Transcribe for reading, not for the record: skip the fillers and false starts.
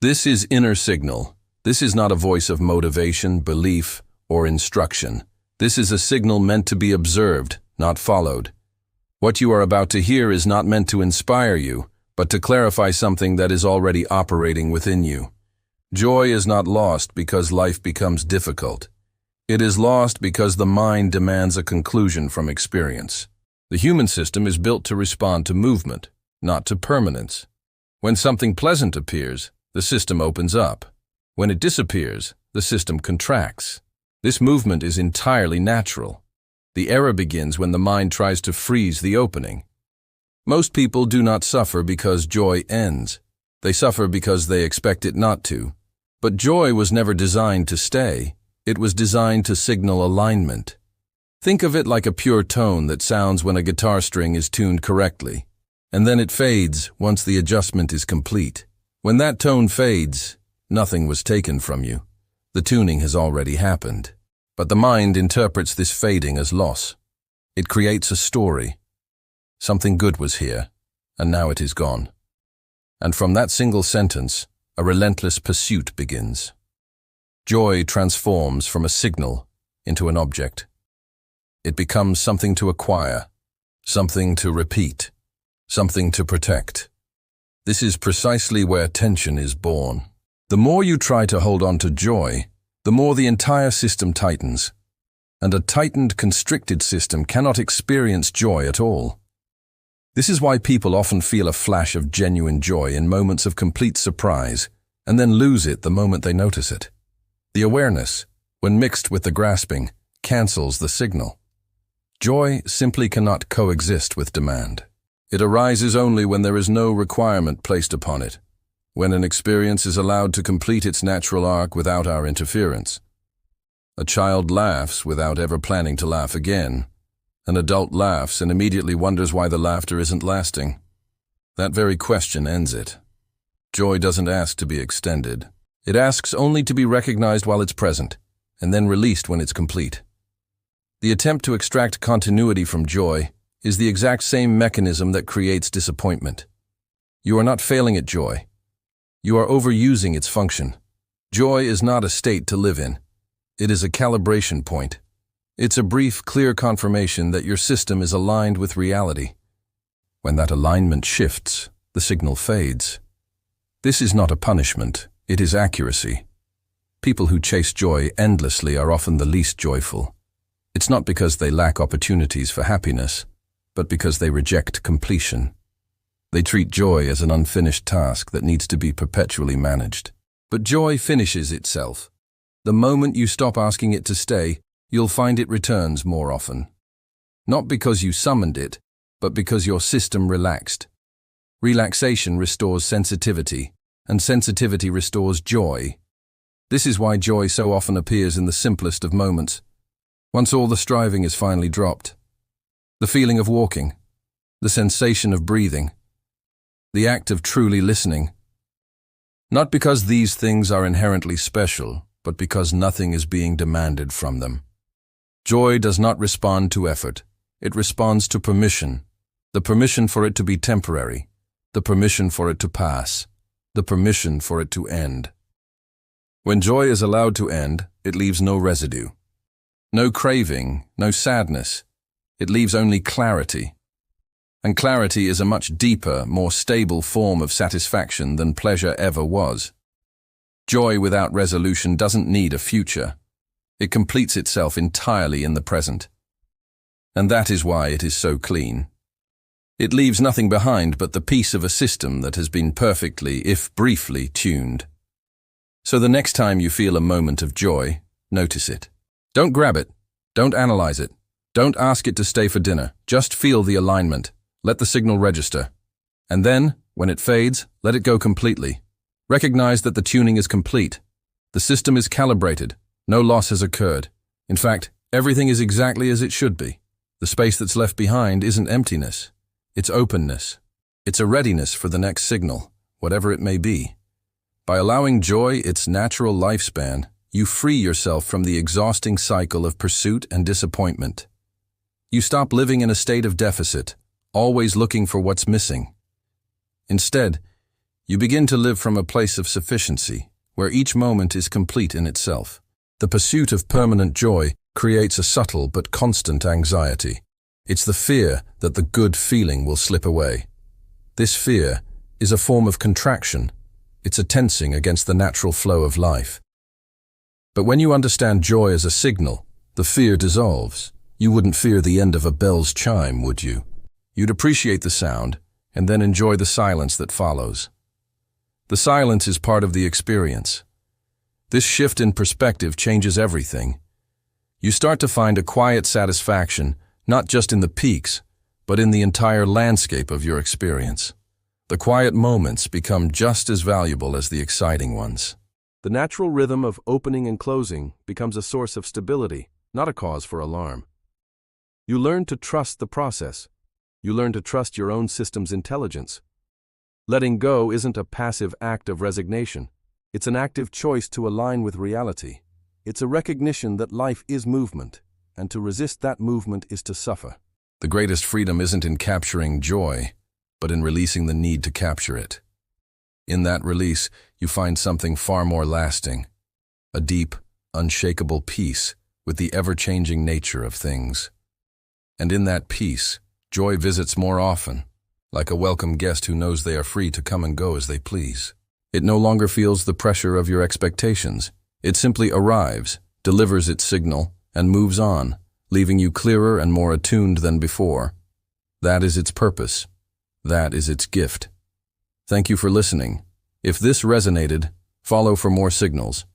This is inner signal. This is not a voice of motivation, belief, or instruction. This is a signal meant to be observed, not followed. What you are about to hear is not meant to inspire you, but to clarify something that is already operating within you. Joy is not lost because life becomes difficult. It is lost because the mind demands a conclusion from experience. The human system is built to respond to movement, not to permanence. When something pleasant appears, the system opens up. When it disappears, the system contracts. This movement is entirely natural. The error begins when the mind tries to freeze the opening. Most people do not suffer because joy ends. They suffer because they expect it not to. But joy was never designed to stay. It was designed to signal alignment. Think of it like a pure tone that sounds when a guitar string is tuned correctly, and then it fades once the adjustment is complete. When that tone fades, nothing was taken from you. The tuning has already happened. But the mind interprets this fading as loss. It creates a story. Something good was here, and now it is gone. And from that single sentence, a relentless pursuit begins. Joy transforms from a signal into an object. It becomes something to acquire, something to repeat, something to protect. This is precisely where tension is born. The more you try to hold on to joy, the more the entire system tightens. And a tightened, constricted system cannot experience joy at all. This is why people often feel a flash of genuine joy in moments of complete surprise, and then lose it the moment they notice it. The awareness, when mixed with the grasping, cancels the signal. Joy simply cannot coexist with demand. It arises only when there is no requirement placed upon it, when an experience is allowed to complete its natural arc without our interference. A child laughs without ever planning to laugh again. An adult laughs and immediately wonders why the laughter isn't lasting. That very question ends it. Joy doesn't ask to be extended. It asks only to be recognized while it's present, and then released when it's complete. The attempt to extract continuity from joy is the exact same mechanism that creates disappointment. You are not failing at joy. You are overusing its function. Joy is not a state to live in. It is a calibration point. It's a brief, clear confirmation that your system is aligned with reality. When that alignment shifts, the signal fades. This is not a punishment, it is accuracy. People who chase joy endlessly are often the least joyful. It's not because they lack opportunities for happiness, but because they reject completion. They treat joy as an unfinished task that needs to be perpetually managed. But joy finishes itself. The moment you stop asking it to stay, you'll find it returns more often. Not because you summoned it, but because your system relaxed. Relaxation restores sensitivity, and sensitivity restores joy. This is why joy so often appears in the simplest of moments, once all the striving is finally dropped. The feeling of walking, the sensation of breathing, the act of truly listening. Not because these things are inherently special, but because nothing is being demanded from them. Joy does not respond to effort. It responds to permission. The permission for it to be temporary. The permission for it to pass. The permission for it to end. When joy is allowed to end, it leaves no residue. No craving, no sadness. It leaves only clarity. And clarity is a much deeper, more stable form of satisfaction than pleasure ever was. Joy without resolution doesn't need a future. It completes itself entirely in the present. And that is why it is so clean. It leaves nothing behind but the piece of a system that has been perfectly, if briefly, tuned. So the next time you feel a moment of joy, notice it. Don't grab it. Don't analyze it. Don't ask it to stay for dinner. Just feel the alignment. Let the signal register. And then, when it fades, let it go completely. Recognize that the tuning is complete. The system is calibrated. No loss has occurred. In fact, everything is exactly as it should be. The space that's left behind isn't emptiness. It's openness. It's a readiness for the next signal, whatever it may be. By allowing joy its natural lifespan, you free yourself from the exhausting cycle of pursuit and disappointment. You stop living in a state of deficit, always looking for what's missing. Instead, You begin to live from a place of sufficiency, where each moment is complete in itself. The pursuit of permanent joy creates a subtle but constant anxiety. It's the fear that the good feeling will slip away. This fear is a form of contraction. It's a tensing against the natural flow of life. But when you understand joy as a signal, the fear dissolves. You wouldn't fear the end of a bell's chime, would you? You'd appreciate the sound, and then enjoy the silence that follows. The silence is part of the experience. This shift in perspective changes everything. You start to find a quiet satisfaction, not just in the peaks, but in the entire landscape of your experience. The quiet moments become just as valuable as the exciting ones. The natural rhythm of opening and closing becomes a source of stability, not a cause for alarm. You learn to trust the process. You learn to trust your own system's intelligence. Letting go isn't a passive act of resignation. It's an active choice to align with reality. It's a recognition that life is movement, and to resist that movement is to suffer. The greatest freedom isn't in capturing joy, but in releasing the need to capture it. In that release, you find something far more lasting, a deep, unshakable peace with the ever-changing nature of things. And in that peace, joy visits more often, like a welcome guest who knows they are free to come and go as they please. It no longer feels the pressure of your expectations. It simply arrives, delivers its signal, and moves on, leaving you clearer and more attuned than before. That is its purpose. That is its gift. Thank you for listening. If this resonated, follow for more signals.